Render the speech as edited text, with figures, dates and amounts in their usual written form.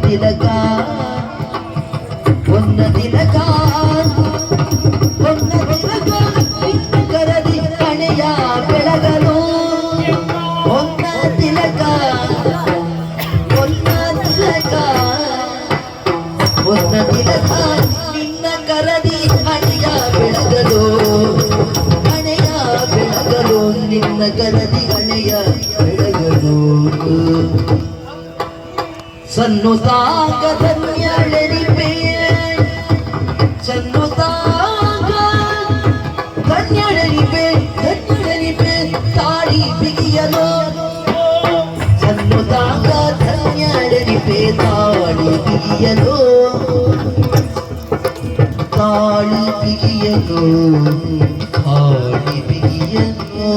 ತಿಲಕ ಹೊನ್ನ ತಿಲಕ ಹೊನ್ನ ತಿಲಕ ಕರದಿ ಹಣೆಯ ಬೆಳಗಲು ಹೊನ್ನ ತಿಲಕ ಹೊನ್ನ ತಿಲಕ ಹೊನ್ನ ತಿಲಕ ನಿನ್ನ ಕರದಿ ಹಣೆಯ ಬೆಳಗಲು ಹಣೆಯ ಬೆಳಗಲು ನಿನ್ನ ಕರದಿ ಹಣೆಯ ಬೆಳಗಲು ಸನ್ನುತಾಗ ಧನ್ಯಳೆರಿಪೆ ಸನ್ನುತಾಗ ಧನ್ಯಳೆರಿಪೆ ಧನ್ಯಳೆರಿಪೆ ತಾಳಿ ಬಿಗಿಯಲು ಸನ್ನುತಾಗ ಧನ್ಯಳೆರಿಪೆ ತಾಳಿ ಬಿಗಿಯಲು ತಾಳಿ ಬಿಗಿಯಲು ತಾಳಿ ಬಿಗಿಯಲು